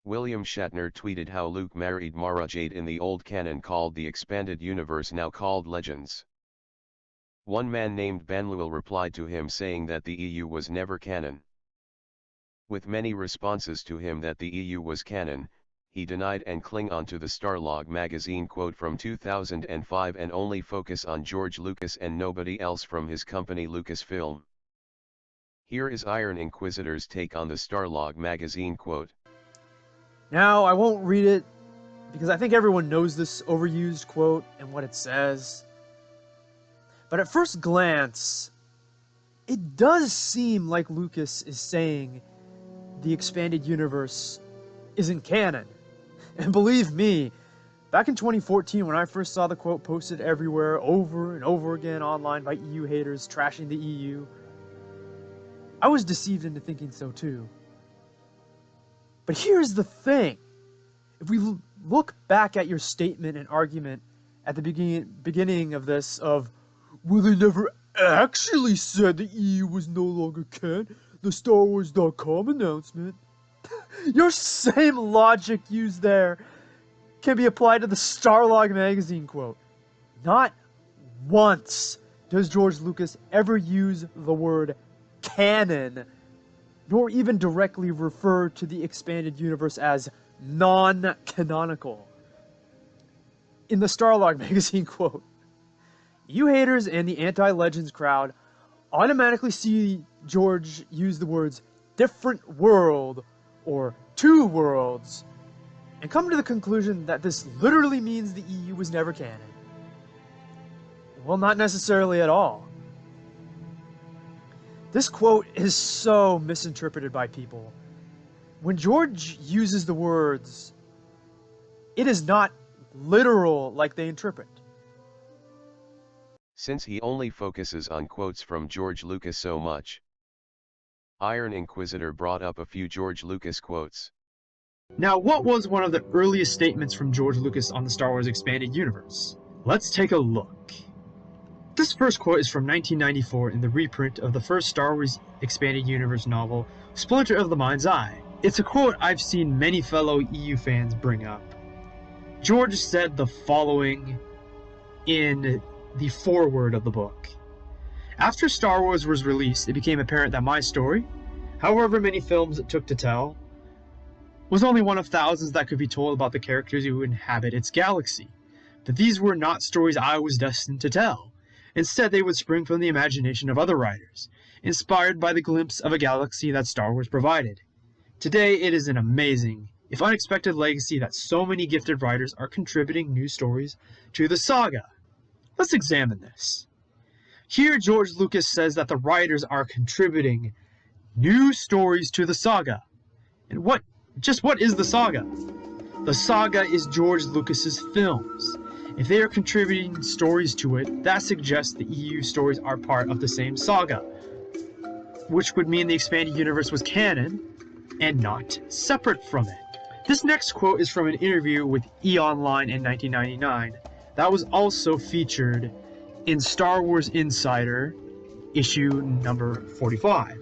William Shatner tweeted how Luke married Mara Jade in the old canon called the Expanded Universe, now called Legends. One man named Banluil replied to him saying that the EU was never canon. With many responses to him that the EU was canon, he denied and clung on to the Starlog magazine quote from 2005 and only focus on George Lucas and nobody else from his company Lucasfilm. Here is Iron Inquisitor's take on the Starlog magazine quote. Now, I won't read it because I think everyone knows this overused quote and what it says. But at first glance, it does seem like Lucas is saying the expanded universe isn't canon. And believe me, back in 2014 when I first saw the quote posted everywhere over and over again online by EU haters trashing the EU, I was deceived into thinking so too. But here's the thing. If we look back at your statement and argument at the beginning of this of, well, they never actually said the EU was no longer canon, the StarWars.com announcement. Your same logic used there can be applied to the Starlog magazine quote. Not once does George Lucas ever use the word canon, nor even directly refer to the expanded universe as non-canonical. In the Starlog magazine quote, you haters and the anti-Legends crowd automatically see George use the words different world or two worlds and come to the conclusion that this literally means the EU was never canon. Well, not necessarily at all. This quote is so misinterpreted by people. When George uses the words, it is not literal like they interpret. Since he only focuses on quotes from George Lucas so much, Iron Inquisitor brought up a few George Lucas quotes. Now, what was one of the earliest statements from George Lucas on the Star Wars Expanded Universe? Let's take a look. This first quote is from 1994 in the reprint of the first Star Wars Expanded Universe novel, Splinter of the Mind's Eye. It's a quote I've seen many fellow EU fans bring up. George said the following in the foreword of the book. After Star Wars was released, it became apparent that my story, however many films it took to tell, was only one of thousands that could be told about the characters who inhabit its galaxy. But these were not stories I was destined to tell. Instead, they would spring from the imagination of other writers, inspired by the glimpse of a galaxy that Star Wars provided. Today, it is an amazing, if unexpected, legacy that so many gifted writers are contributing new stories to the saga. Let's examine this. Here, George Lucas says that the writers are contributing new stories to the saga. And what is the saga? The saga is George Lucas's films. If they are contributing stories to it, that suggests the EU stories are part of the same saga, which would mean the expanded universe was canon and not separate from it. This next quote is from an interview with E! Online in 1999 that was also featured in Star Wars Insider, issue number 45.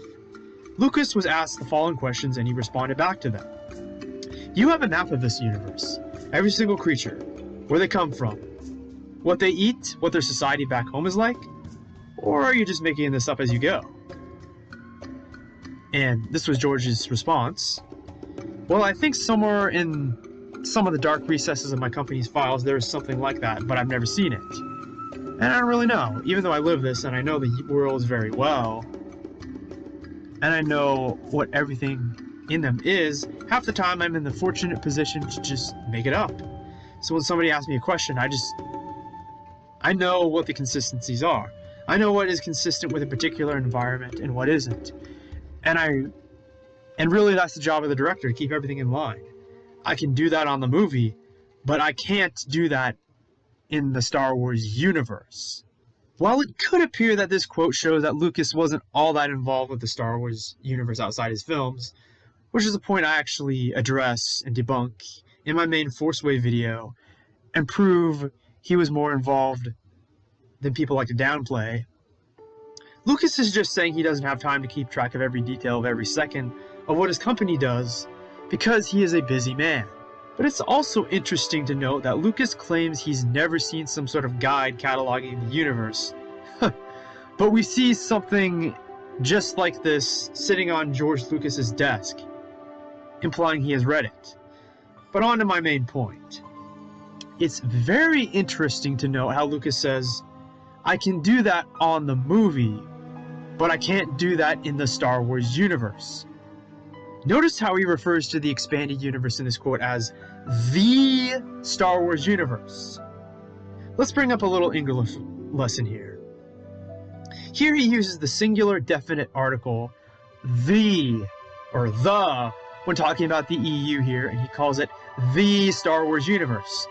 Lucas was asked the following questions and he responded back to them. You have a map of this universe, every single creature, where they come from, what they eat, what their society back home is like, or are you just making this up as you go? And this was George's response. Well, I think somewhere in some of the dark recesses of my company's files there is something like that, but I've never seen it. And I don't really know, even though I live this and I know the worlds very well, and I know what everything in them is, half the time I'm in the fortunate position to just make it up. So when somebody asks me a question, I know what the consistencies are. I know what is consistent with a particular environment and what isn't. And really that's the job of the director, to keep everything in line. I can do that on the movie, but I can't do that in the Star Wars universe. While it could appear that this quote shows that Lucas wasn't all that involved with the Star Wars universe outside his films, which is a point I actually address and debunk in my main Forceway video, and prove he was more involved than people like to downplay, Lucas is just saying he doesn't have time to keep track of every detail of every second of what his company does, because he is a busy man. But it's also interesting to note that Lucas claims he's never seen some sort of guide cataloging the universe. But we see something just like this sitting on George Lucas's desk, implying he has read it. But on to my main point. It's very interesting to note how Lucas says, I can do that on the movie, but I can't do that in the Star Wars universe. Notice how he refers to the expanded universe in this quote as the Star Wars universe. Let's bring up a little English lesson here. Here he uses the singular definite article, the, or the, when talking about the EU here, and he calls it the Star Wars universe.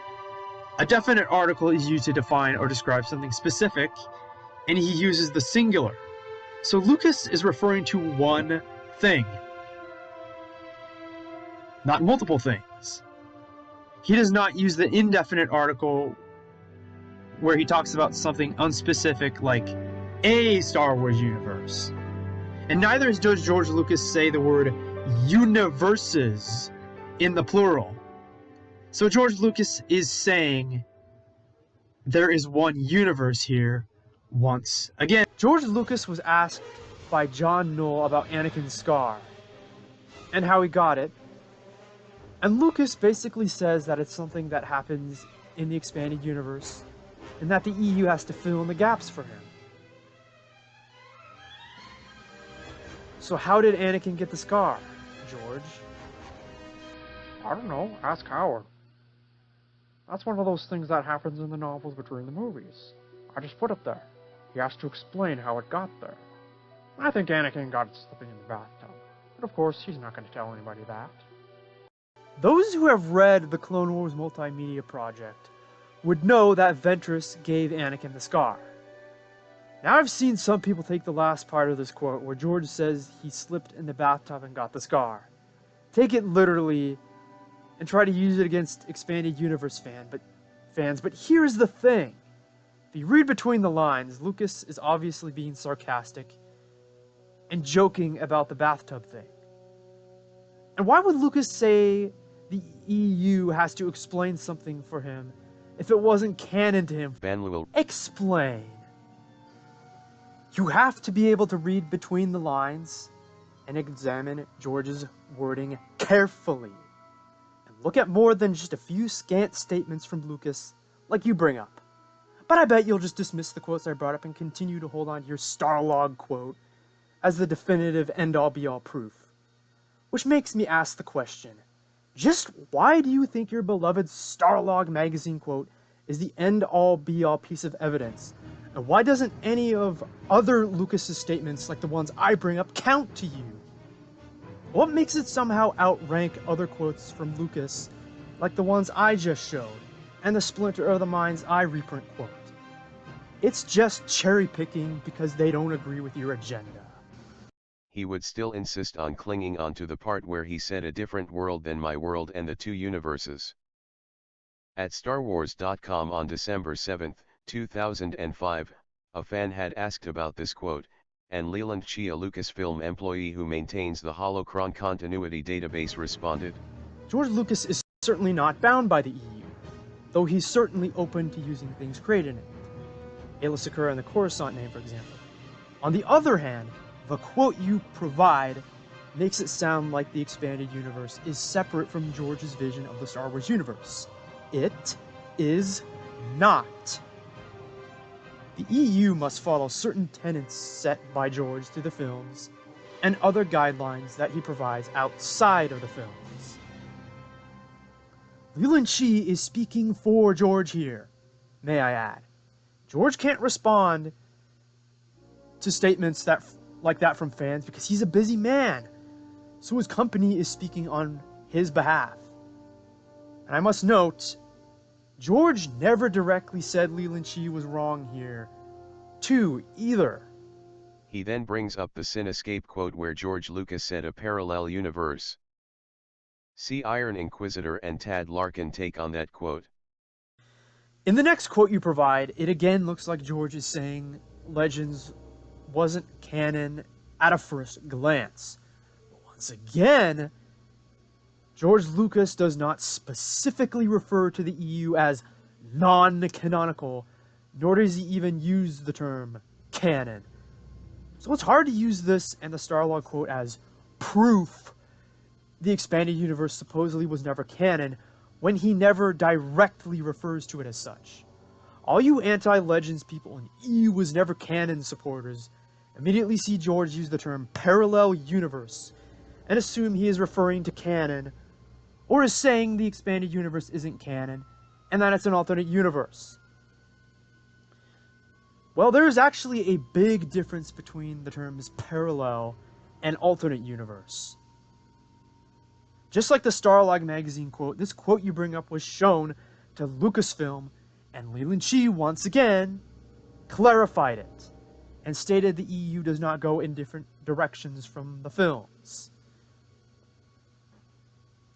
A definite article is used to define or describe something specific, and he uses the singular. So Lucas is referring to one thing, not multiple things. He does not use the indefinite article where he talks about something unspecific like a Star Wars universe. And neither does George Lucas say the word universes in the plural. So George Lucas is saying there is one universe here once again. George Lucas was asked by John Knoll about Anakin's scar and how he got it. And Lucas basically says that it's something that happens in the expanded universe and that the EU has to fill in the gaps for him. So how did Anakin get the scar, George? I don't know, ask Howard. That's one of those things that happens in the novels between the movies. I just put it there. He has to explain how it got there. I think Anakin got it slipping in the bathtub. But of course, he's not going to tell anybody that. Those who have read the Clone Wars multimedia project would know that Ventress gave Anakin the scar. Now I've seen some people take the last part of this quote where George says he slipped in the bathtub and got the scar, take it literally, and try to use it against Expanded Universe fans. But here's the thing. If you read between the lines, Lucas is obviously being sarcastic and joking about the bathtub thing. And why would Lucas say the EU has to explain something for him if it wasn't canon to him? Banluil. Explain. You have to be able to read between the lines and examine George's wording carefully. And look at more than just a few scant statements from Lucas like you bring up. But I bet you'll just dismiss the quotes I brought up and continue to hold on to your Starlog quote as the definitive end-all be-all proof. Which makes me ask the question, just why do you think your beloved Starlog magazine quote is the end-all be-all piece of evidence? And why doesn't any of other Lucas's statements, like the ones I bring up, count to you? What makes it somehow outrank other quotes from Lucas, like the ones I just showed, and the Splinter of the Mind's I reprint quote? It's just cherry-picking because they don't agree with your agenda. He would still insist on clinging on to the part where he said a different world than my world and the two universes. At StarWars.com on December 7, 2005, a fan had asked about this quote, and Leland Shea, a Lucasfilm employee who maintains the Holocron continuity database, responded, George Lucas is certainly not bound by the EU, though he's certainly open to using things created in it. Aayla Secura and the Coruscant name, for example. On the other hand, the quote you provide makes it sound like the expanded universe is separate from George's vision of the Star Wars universe. It is not. The EU must follow certain tenets set by George through the films and other guidelines that he provides outside of the films. Leland Shea is speaking for George here, may I add. George can't respond to statements like that from fans because he's a busy man, so his company is speaking on his behalf. And I must note, George never directly said Leland Shea was wrong here, too, either. He then brings up the Cinescape quote where George Lucas said a parallel universe. See Iron Inquisitor and Tad Larkin take on that quote. In the next quote you provide, it again looks like George is saying Legends wasn't canon at a first glance. But once again, George Lucas does not specifically refer to the EU as non-canonical, nor does he even use the term canon. So it's hard to use this and the Starlog quote as proof the expanded universe supposedly was never canon, when he never directly refers to it as such. All you anti-Legends people and EU was never canon supporters immediately see George use the term parallel universe and assume he is referring to canon, or is saying the expanded universe isn't canon and that it's an alternate universe. Well, there is actually a big difference between the terms parallel and alternate universe. Just like the Starlog magazine quote, this quote you bring up was shown to Lucasfilm, and Leland Chee once again clarified it and stated the EU does not go in different directions from the films.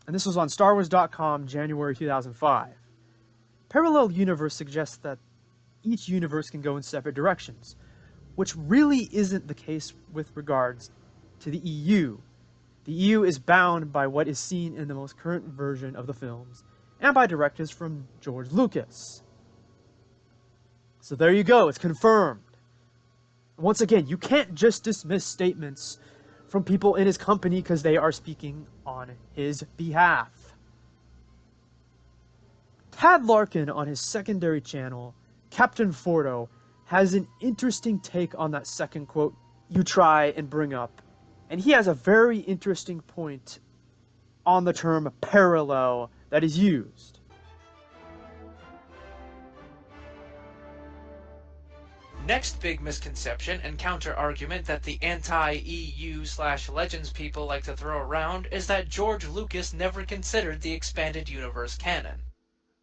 And this was on StarWars.com, January 2005. Parallel universe suggests that each universe can go in separate directions, which really isn't the case with regards to the EU. The EU is bound by what is seen in the most current version of the films, and by directives from George Lucas. So there you go, it's confirmed. Once again, you can't just dismiss statements from people in his company because they are speaking on his behalf. Tad Larkin on his secondary channel, Captain Fordo, has an interesting take on that second quote you try and bring up. And he has a very interesting point on the term parallel that is used. Next big misconception and counter-argument that the anti-EU/Legends people like to throw around is that George Lucas never considered the expanded universe canon.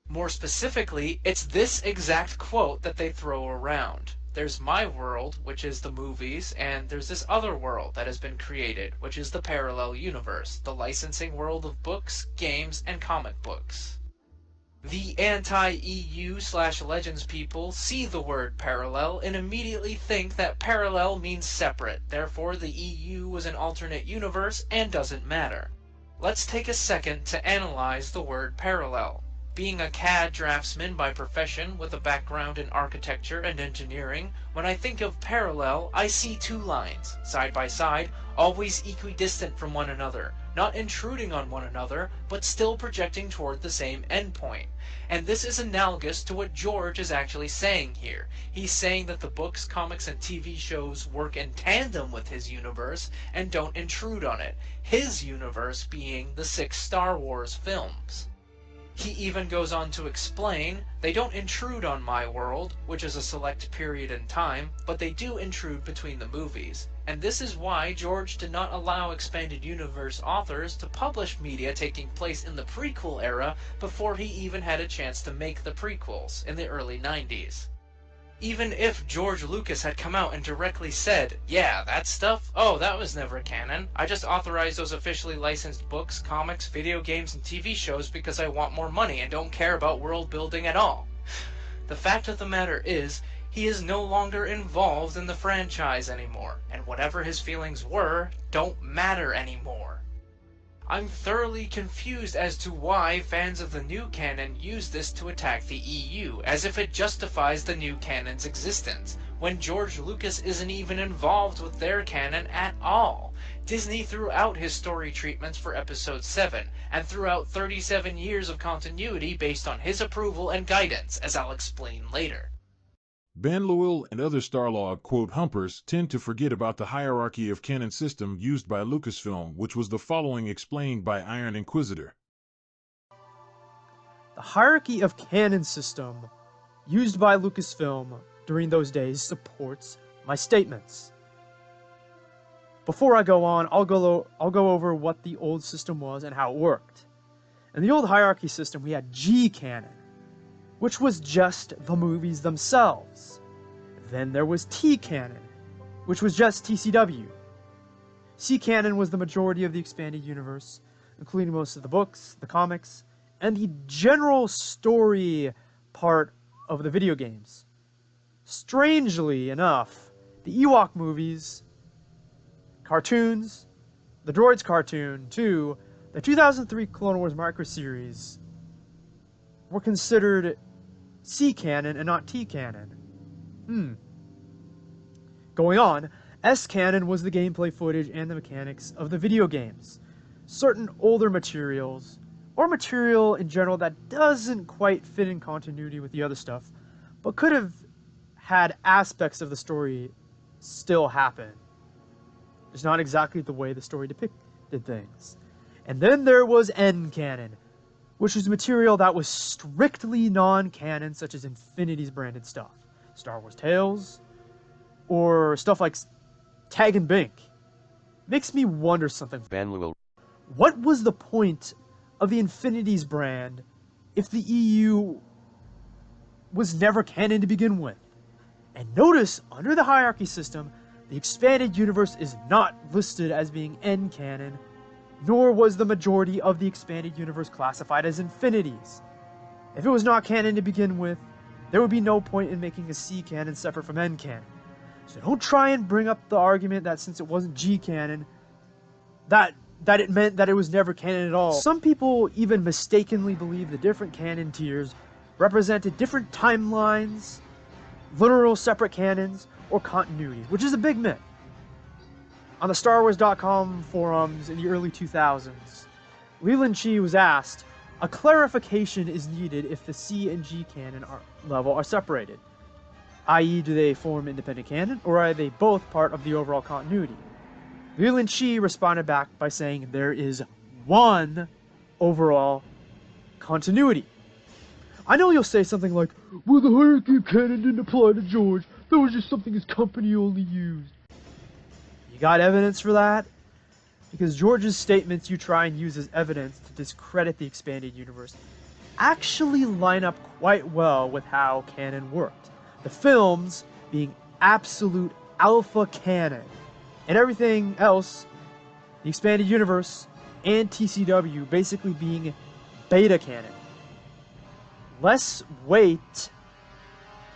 More specifically, it's this exact quote that they throw around. There's my world, which is the movies, and there's this other world that has been created, which is the parallel universe, the licensing world of books, games, and comic books. The anti-EU/Legends people see the word parallel and immediately think that parallel means separate, therefore the EU was an alternate universe and doesn't matter. Let's take a second to analyze the word parallel. Being a CAD draftsman by profession with a background in architecture and engineering, when I think of parallel, I see two lines, side by side, always equidistant from one another, not intruding on one another, but still projecting toward the same endpoint. And this is analogous to what George is actually saying here. He's saying that the books, comics, and TV shows work in tandem with his universe and don't intrude on it, his universe being the 6 Star Wars films. He even goes on to explain, they don't intrude on my world, which is a select period in time, but they do intrude between the movies. And this is why George did not allow expanded universe authors to publish media taking place in the prequel era before he even had a chance to make the prequels in the early 90s. Even if George Lucas had come out and directly said, yeah, that stuff, oh, that was never canon. I just authorized those officially licensed books, comics, video games, and TV shows because I want more money and don't care about world building at all. The fact of the matter is, he is no longer involved in the franchise anymore, and whatever his feelings were, don't matter anymore. I'm thoroughly confused as to why fans of the new canon use this to attack the EU, as if it justifies the new canon's existence, when George Lucas isn't even involved with their canon at all. Disney threw out his story treatments for Episode 7, and threw out 37 years of continuity based on his approval and guidance, as I'll explain later. Banluil and other Starlog quote humpers tend to forget about the hierarchy of canon system used by Lucasfilm, which was the following explained by Iron Inquisitor. The hierarchy of canon system used by Lucasfilm during those days supports my statements. Before I go on, I'll go over what the old system was and how it worked. In the old hierarchy system, we had G canon, which was just the movies themselves. Then there was T canon, which was just TCW. C canon was the majority of the expanded universe, including most of the books, the comics, and the general story part of the video games. Strangely enough, the Ewok movies, cartoons, the Droids cartoon, too, The 2003 Clone Wars microseries were considered C canon and not T canon. Going on, S canon was the gameplay footage and the mechanics of the video games. Certain older materials, or material in general that doesn't quite fit in continuity with the other stuff, but could have had aspects of the story still happen. It's not exactly the way the story depicted things. And then there was N canon, which was material that was strictly non-canon, such as Infinity's branded stuff. Star Wars Tales, or stuff like Tag and Bink. Makes me wonder something. Banluil. What was the point of the Infinity's brand if the EU was never canon to begin with? And notice, under the hierarchy system, the expanded universe is not listed as being N canon, nor was the majority of the expanded universe classified as Infinities. If it was not canon to begin with, there would be no point in making a C canon separate from N canon. So don't try and bring up the argument that since it wasn't G canon, that it meant that it was never canon at all. Some people even mistakenly believe the different canon tiers represented different timelines, literal separate canons, or continuity, which is a big myth. On the StarWars.com forums in the early 2000s, Leland Chi was asked, a clarification is needed if the C and G canon level are separated, i.e. do they form independent canon, or are they both part of the overall continuity? Leland Chi responded back by saying there is one overall continuity. I know you'll say something like, well, the hierarchy of canon didn't apply to George, that was just something his company only used. You got evidence for that? Because George's statements you try and use as evidence to discredit the expanded universe actually line up quite well with how canon worked. The films being absolute alpha canon, and everything else, the expanded universe and TCW basically being beta canon. Less weight,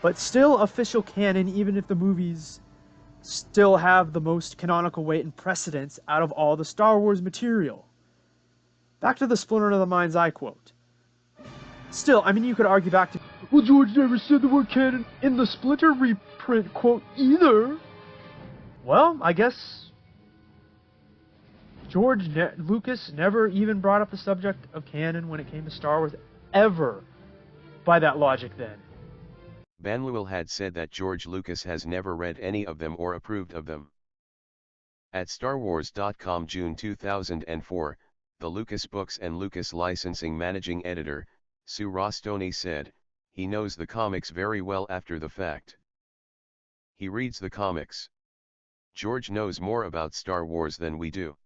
but still official canon, even if the movies still have the most canonical weight and precedence out of all the Star Wars material. Back to the Splinter of the Mind's Eye quote. Still, I mean, you could argue back to, well, George never said the word canon in the Splinter reprint quote either. Well, I guess Lucas never even brought up the subject of canon when it came to Star Wars ever, by that logic then. Banluil had said that George Lucas has never read any of them or approved of them. At StarWars.com June 2004, the Lucas Books and Lucas Licensing managing editor, Sue Rostoni said, he knows the comics very well after the fact. He reads the comics. George knows more about Star Wars than we do.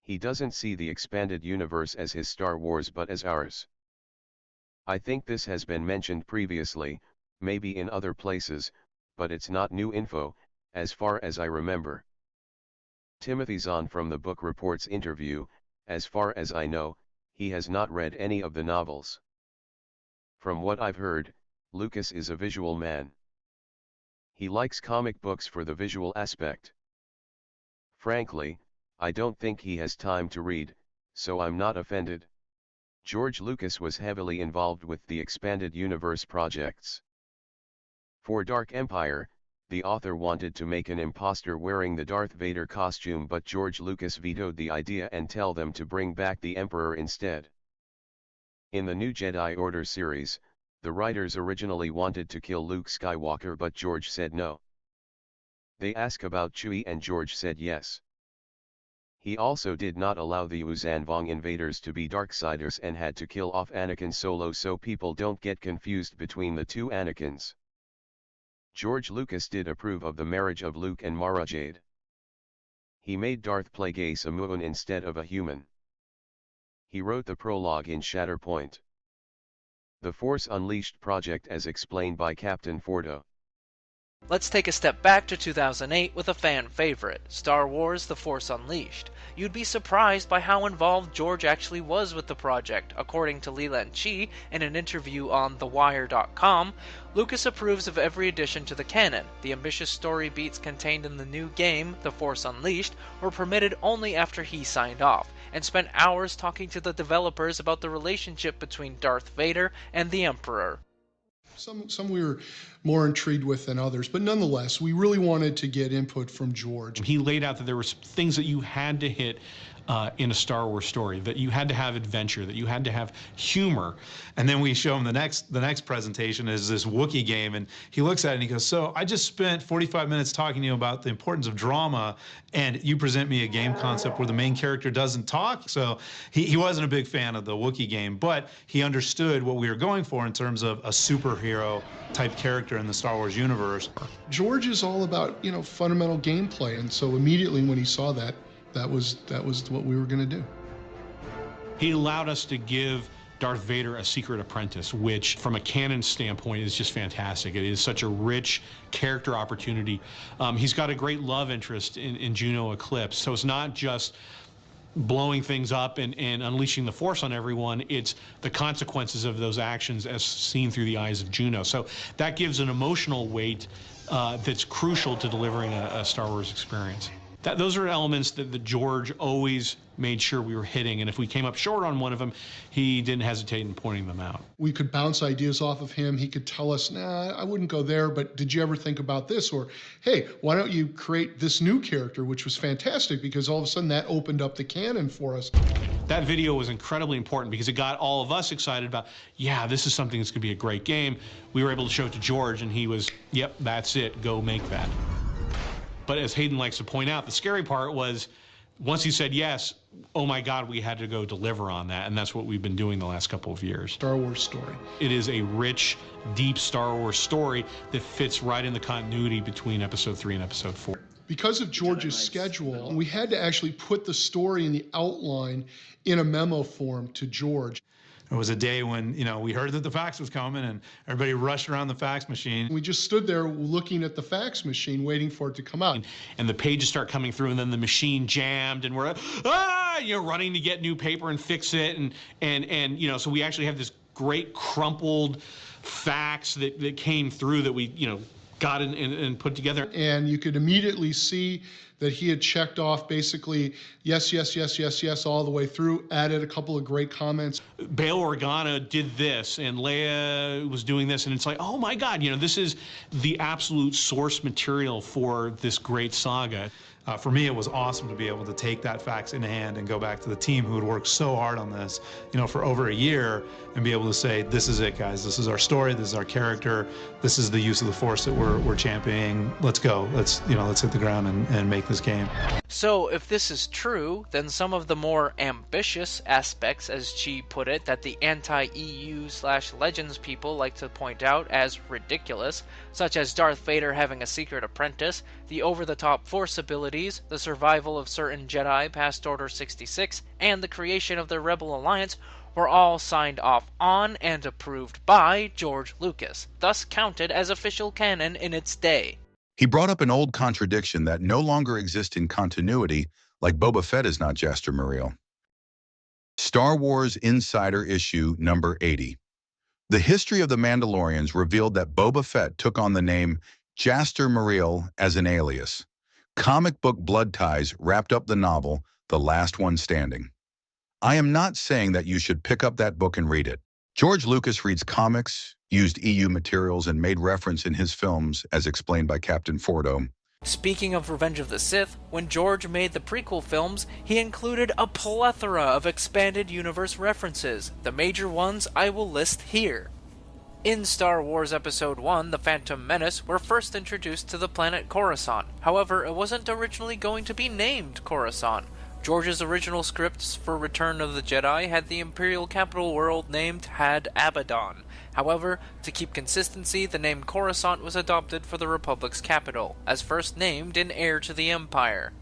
He doesn't see the expanded universe as his Star Wars but as ours. I think this has been mentioned previously, maybe in other places, but it's not new info, as far as I remember. Timothy Zahn from the Book Reports interview, as far as I know, he has not read any of the novels. From what I've heard, Lucas is a visual man. He likes comic books for the visual aspect. Frankly, I don't think he has time to read, so I'm not offended. George Lucas was heavily involved with the expanded universe projects. For Dark Empire, the author wanted to make an imposter wearing the Darth Vader costume, but George Lucas vetoed the idea and tell them to bring back the Emperor instead. In the New Jedi Order series, the writers originally wanted to kill Luke Skywalker, but George said no. They asked about Chewie and George said yes. He also did not allow the Yuuzhan Vong invaders to be Darksiders and had to kill off Anakin Solo so people don't get confused between the two Anakins. George Lucas did approve of the marriage of Luke and Mara Jade. He made Darth Plagueis a Muun instead of a human. He wrote the prologue in Shatterpoint. The Force Unleashed project as explained by Captain Fordo. Let's take a step back to 2008 with a fan favorite, Star Wars The Force Unleashed. You'd be surprised by how involved George actually was with the project. According to Leland Chi, in an interview on TheWire.com, Lucas approves of every addition to the canon. The ambitious story beats contained in the new game, The Force Unleashed, were permitted only after he signed off, and spent hours talking to the developers about the relationship between Darth Vader and the Emperor. Some we were more intrigued with than others, but nonetheless, we really wanted to get input from George. He laid out that there were things that you had to hit in a Star Wars story, that you had to have adventure, that you had to have humor. And then we show him the next presentation is this Wookiee game, and he looks at it and he goes, so I just spent 45 minutes talking to you about the importance of drama, and you present me a game concept where the main character doesn't talk? So he wasn't a big fan of the Wookiee game, but he understood what we were going for in terms of a superhero type character in the Star Wars universe. George is all about, fundamental gameplay, and so immediately when he saw that, that was what we were going to do. He allowed us to give Darth Vader a secret apprentice, which from a canon standpoint is just fantastic. It is such a rich character opportunity. He's got a great love interest in Juno Eclipse, so it's not just blowing things up and unleashing the Force on everyone, it's the consequences of those actions as seen through the eyes of Juno. So that gives an emotional weight that's crucial to delivering a Star Wars experience. Those are elements that George always made sure we were hitting, and if we came up short on one of them, he didn't hesitate in pointing them out. We could bounce ideas off of him. He could tell us, nah, I wouldn't go there, but did you ever think about this? Or, hey, why don't you create this new character, which was fantastic, because all of a sudden that opened up the canon for us. That video was incredibly important because it got all of us excited about, yeah, this is something that's going to be a great game. We were able to show it to George, and he was, yep, that's it, go make that. But as Hayden likes to point out, the scary part was once he said yes, oh my God, we had to go deliver on that, and that's what we've been doing the last couple of years. Star Wars story. It is a rich, deep Star Wars story that fits right in the continuity between Episode 3 and Episode 4. Because of George's schedule, we had to actually put the story and the outline in a memo form to George. It was a day when, we heard that the fax was coming and everybody rushed around the fax machine. We just stood there looking at the fax machine, waiting for it to come out. And the pages start coming through, and then the machine jammed, and we're, running to get new paper and fix it. And so we actually have this great crumpled fax that came through that we, got and put together. And you could immediately see that he had checked off basically yes, yes, yes, yes, yes, all the way through, added a couple of great comments. Bail Organa did this, and Leia was doing this, and it's like, oh my God, this is the absolute source material for this great saga. For me, it was awesome to be able to take that fax in hand and go back to the team who had worked so hard on this, for over a year, and be able to say, this is it, guys. This is our story. This is our character. This is the use of the Force that we're championing. Let's go. Let's hit the ground and make this game. So, if this is true, then some of the more ambitious aspects, as Chi put it, that the anti-EU/Legends people like to point out as ridiculous, such as Darth Vader having a secret apprentice, the over-the-top Force abilities, the survival of certain Jedi past Order 66, and the creation of the Rebel Alliance, were all signed off on and approved by George Lucas, thus counted as official canon in its day. He brought up an old contradiction that no longer exists in continuity, like Boba Fett is not Jaster Muriel. Star Wars Insider Issue number 80. The history of the Mandalorians revealed that Boba Fett took on the name Jaster Muriel as an alias. Comic book blood ties wrapped up the novel, The Last One Standing. I am not saying that you should pick up that book and read it. George Lucas reads comics, used EU materials, and made reference in his films, as explained by Captain Fordo. Speaking of Revenge of the Sith, when George made the prequel films, he included a plethora of expanded universe references. The major ones I will list here. In Star Wars Episode 1, The Phantom Menace were first introduced to the planet Coruscant. However, it wasn't originally going to be named Coruscant. George's original scripts for Return of the Jedi had the Imperial capital world named Had Abaddon. However, to keep consistency, the name Coruscant was adopted for the Republic's capital, as first named in Heir to the Empire.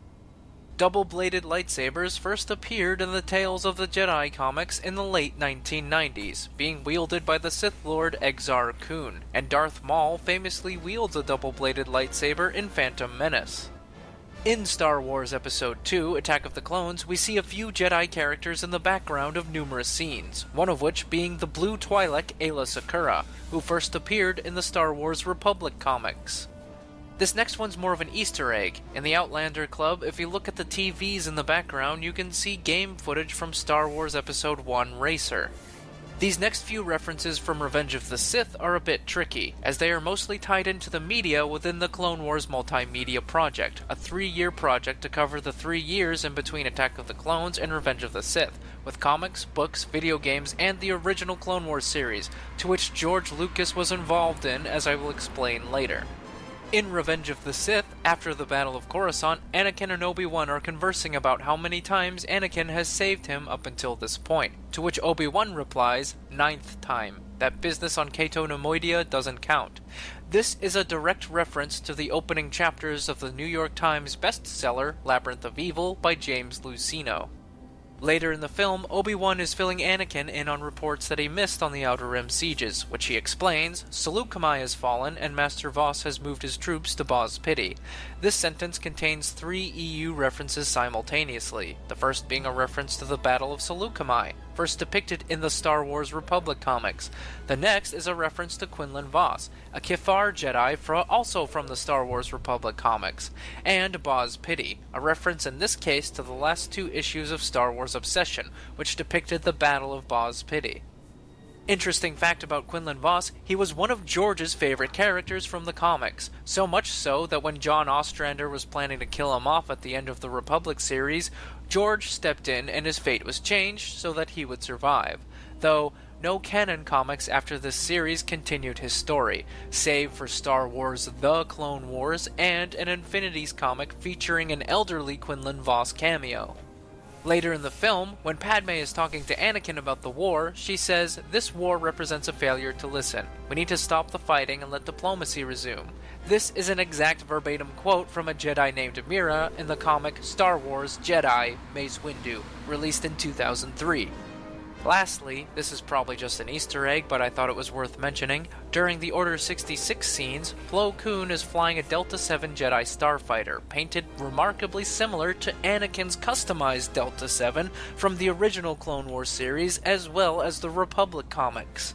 Double-bladed lightsabers first appeared in the Tales of the Jedi comics in the late 1990s, being wielded by the Sith Lord Exar Kun, and Darth Maul famously wields a double-bladed lightsaber in Phantom Menace. In Star Wars Episode 2, Attack of the Clones, we see a few Jedi characters in the background of numerous scenes, one of which being the Blue Twi'lek Aayla Secura, who first appeared in the Star Wars Republic comics. This next one's more of an Easter egg. In the Outlander Club, if you look at the TVs in the background, you can see game footage from Star Wars Episode 1 Racer. These next few references from Revenge of the Sith are a bit tricky, as they are mostly tied into the media within the Clone Wars Multimedia Project, a 3-year project to cover the 3 years in between Attack of the Clones and Revenge of the Sith, with comics, books, video games, and the original Clone Wars series, to which George Lucas was involved in, as I will explain later. In Revenge of the Sith, after the Battle of Coruscant, Anakin and Obi-Wan are conversing about how many times Anakin has saved him up until this point, to which Obi-Wan replies, 9th time. That business on Cato Nemoidia doesn't count. This is a direct reference to the opening chapters of the New York Times bestseller, Labyrinth of Evil, by James Luceno. Later in the film, Obi-Wan is filling Anakin in on reports that he missed on the Outer Rim sieges, which he explains, Seleucami has fallen and Master Voss has moved his troops to Boz Pity. This sentence contains 3 EU references simultaneously, the first being a reference to the Battle of Seleucami, first depicted in the Star Wars Republic comics. The next is a reference to Quinlan Voss, a Kifar Jedi also from the Star Wars Republic comics, and Boz Pity, a reference in this case to the last 2 issues of Star Wars Obsession, which depicted the Battle of Boz Pity. Interesting fact about Quinlan Voss, he was one of George's favorite characters from the comics, so much so that when John Ostrander was planning to kill him off at the end of the Republic series, George stepped in and his fate was changed so that he would survive. Though, no canon comics after this series continued his story, save for Star Wars The Clone Wars and an Infinities comic featuring an elderly Quinlan Voss cameo. Later in the film, when Padme is talking to Anakin about the war, she says, "This war represents a failure to listen. We need to stop the fighting and let diplomacy resume." This is an exact verbatim quote from a Jedi named Mira in the comic Star Wars Jedi Mace Windu, released in 2003. Lastly, this is probably just an Easter egg, but I thought it was worth mentioning. During the Order 66 scenes, Plo Koon is flying a Delta 7 Jedi starfighter, painted remarkably similar to Anakin's customized Delta 7 from the original Clone Wars series, as well as the Republic comics.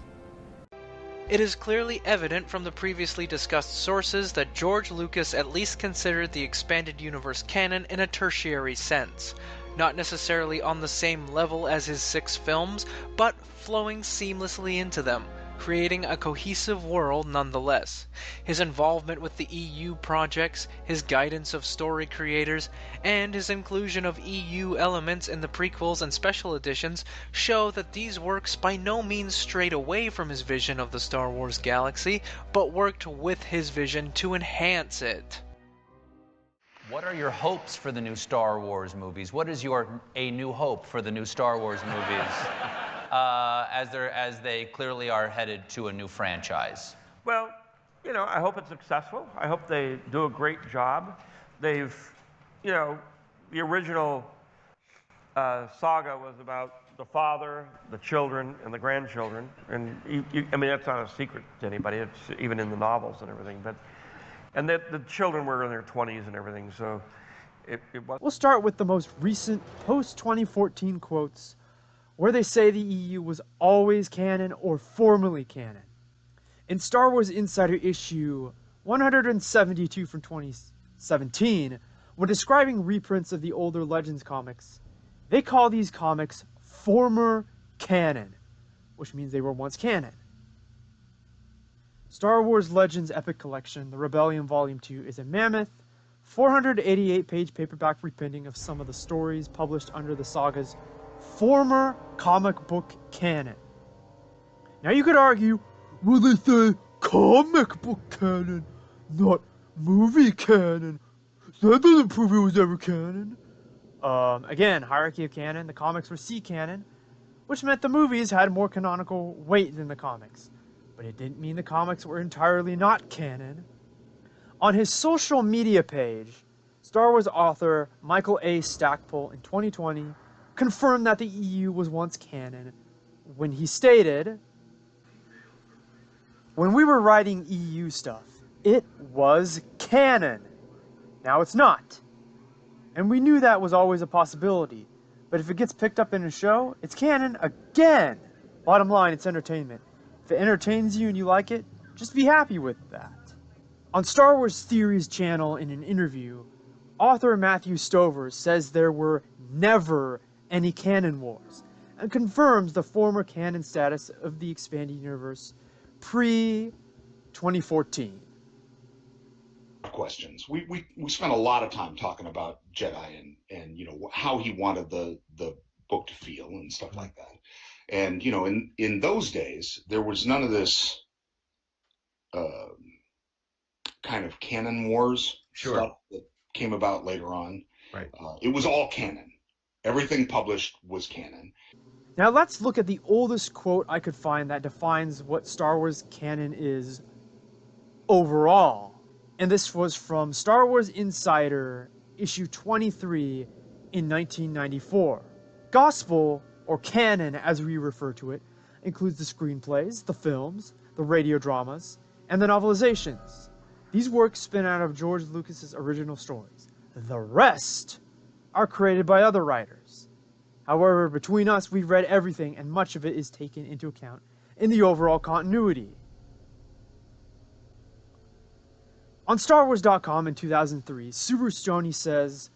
It is clearly evident from the previously discussed sources that George Lucas at least considered the expanded universe canon in a tertiary sense. Not necessarily on the same level as his 6 films, but flowing seamlessly into them, creating a cohesive world nonetheless. His involvement with the EU projects, his guidance of story creators, and his inclusion of EU elements in the prequels and special editions show that these works by no means strayed away from his vision of the Star Wars galaxy, but worked with his vision to enhance it. What are your hopes for the new Star Wars movies? What is your A New Hope for the new Star Wars movies? As they clearly are headed to a new franchise. Well, you know, I hope it's successful. I hope they do a great job. They've, you know, the original saga was about the father, the children, and the grandchildren. And, I mean, that's not a secret to anybody. It's even in the novels and everything. And the children were in their 20s and everything, so it was... We'll start with the most recent post-2014 quotes, where they say the EU was always canon or formally canon. In Star Wars Insider issue 172 from 2017, when describing reprints of the older Legends comics, they call these comics former canon, which means they were once canon. Star Wars Legends Epic Collection, The Rebellion Volume 2, is a mammoth, 488-page paperback reprinting of some of the stories published under the saga's former comic book canon. Now you could argue, well, they say comic book canon, not movie canon. So that doesn't prove it was ever canon. Again, hierarchy of canon, the comics were C-canon, which meant the movies had more canonical weight than the comics. But it didn't mean the comics were entirely not canon. On his social media page, Star Wars author Michael A. Stackpole in 2020 confirmed that the EU was once canon when he stated, "When we were writing EU stuff, it was canon. Now it's not. And we knew that was always a possibility. But if it gets picked up in a show, it's canon again. Bottom line, it's entertainment. If it entertains you and you like it, just be happy with that." On Star Wars Theories channel in an interview, author Matthew Stover says there were never any canon wars, and confirms the former canon status of the expanded universe pre-2014. Questions. We spent a lot of time talking about Jedi and you know how he wanted the book to feel and stuff like that. And you know, in those days there was none of this kind of canon wars stuff that came about later on. Right. It was all canon. Everything published was canon. Now let's look at the oldest quote I could find that defines what Star Wars canon is overall. And this was from Star Wars Insider, issue 23 in 1994. Gospel, or canon as we refer to it, includes the screenplays, the films, the radio dramas, and the novelizations. These works spin out of George Lucas's original stories. The rest are created by other writers. However, between us, we've read everything, and much of it is taken into account in the overall continuity. On StarWars.com in 2003, Subaru Stoney says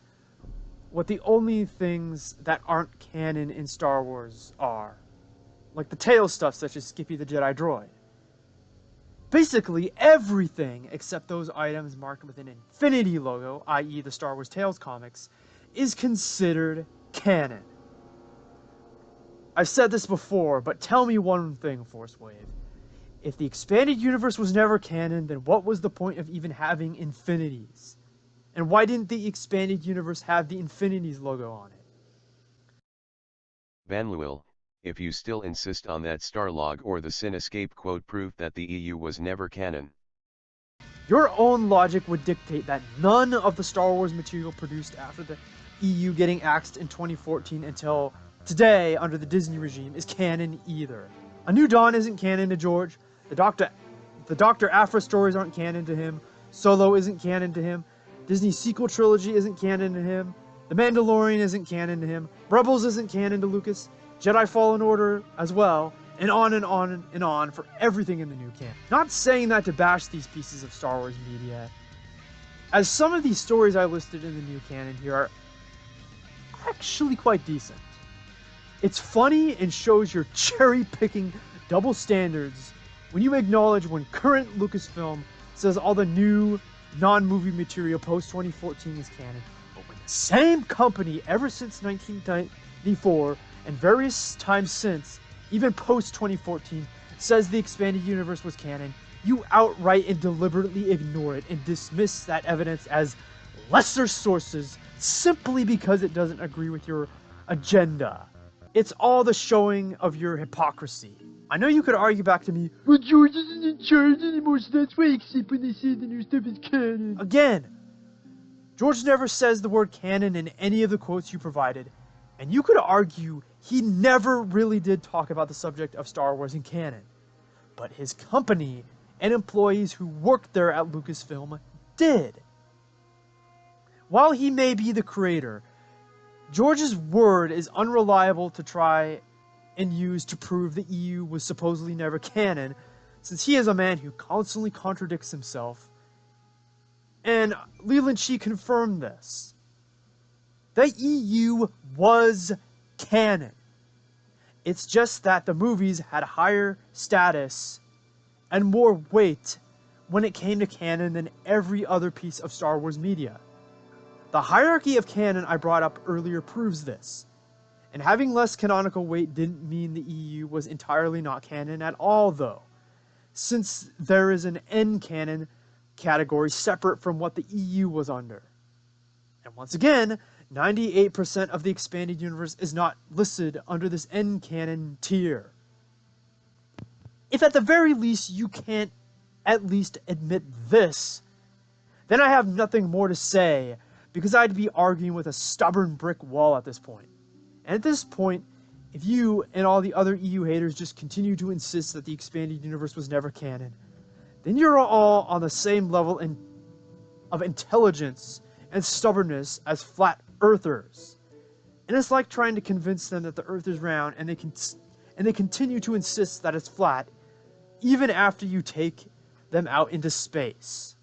what the only things that aren't canon in Star Wars are, like the tail stuff such as Skippy the Jedi Droid. Basically, everything except those items marked with an Infinity logo, i.e. the Star Wars Tales comics, is considered canon. I've said this before, but tell me one thing, Force Wave. If the expanded universe was never canon, then what was the point of even having infinities? And why didn't the expanded universe have the infinities logo on it? Banluil, if you still insist on that Starlog or the Sin Escape quote proof that the EU was never canon. Your own logic would dictate that none of the Star Wars material produced after the EU getting axed in 2014 until today under the Disney regime is canon either. A New Dawn isn't canon to George. The Dr. Aphra stories aren't canon to him. Solo isn't canon to him. Disney's sequel trilogy isn't canon to him. The Mandalorian isn't canon to him. Rebels isn't canon to Lucas. Jedi Fallen Order as well. And on and on and on for everything in the new canon. Not saying that to bash these pieces of Star Wars media, as some of these stories I listed in the new canon here are actually quite decent. It's funny and shows your cherry-picking double standards when you acknowledge when current Lucasfilm says all the new non-movie material post-2014 is canon, but when the same company ever since 1994 and various times since, even post-2014, says the expanded universe was canon, you outright and deliberately ignore it and dismiss that evidence as lesser sources simply because it doesn't agree with your agenda. It's all the showing of your hypocrisy. I know you could argue back to me, but George isn't in charge anymore, so that's why except when they say the new stuff is canon. Again, George never says the word canon in any of the quotes you provided, and you could argue he never really did talk about the subject of Star Wars in canon. But his company and employees who worked there at Lucasfilm did. While he may be the creator, George's word is unreliable to try and use to prove the EU was supposedly never canon, since he is a man who constantly contradicts himself. And Leland Shee confirmed this. The EU was canon. It's just that the movies had higher status and more weight when it came to canon than every other piece of Star Wars media. The hierarchy of canon I brought up earlier proves this. And having less canonical weight didn't mean the EU was entirely not canon at all, though, since there is an N-canon category separate from what the EU was under. And once again, 98% of the expanded universe is not listed under this N-canon tier. If at the very least you can't at least admit this, then I have nothing more to say, because I'd be arguing with a stubborn brick wall at this point. And at this point, if you and all the other EU haters just continue to insist that the expanded universe was never canon, then you're all on the same level of intelligence and stubbornness as flat earthers. And it's like trying to convince them that the earth is round and they continue to insist that it's flat even after you take them out into space.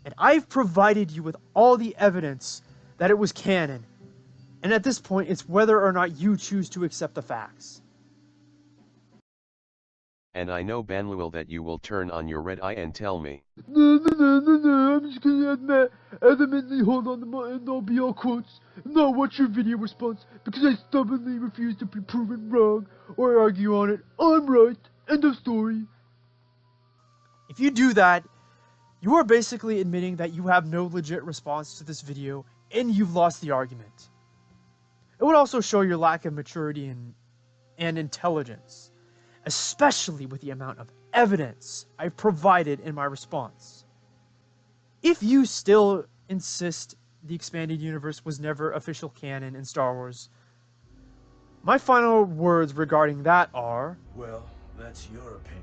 And I've provided you with all the evidence that it was canon. And at this point, it's whether or not you choose to accept the facts. And I know, Banluil, that you will turn on your red eye and tell me. No, I'm just gonna adamantly hold on to my end all be all quotes and not watch your video response because I stubbornly refuse to be proven wrong or argue on it. I'm right. End of story. If you do that, you are basically admitting that you have no legit response to this video and you've lost the argument. It would also show your lack of maturity and intelligence, especially with the amount of evidence I've provided in my response. If you still insist the expanded universe was never official canon in Star Wars, my final words regarding that are... Well, that's your opinion.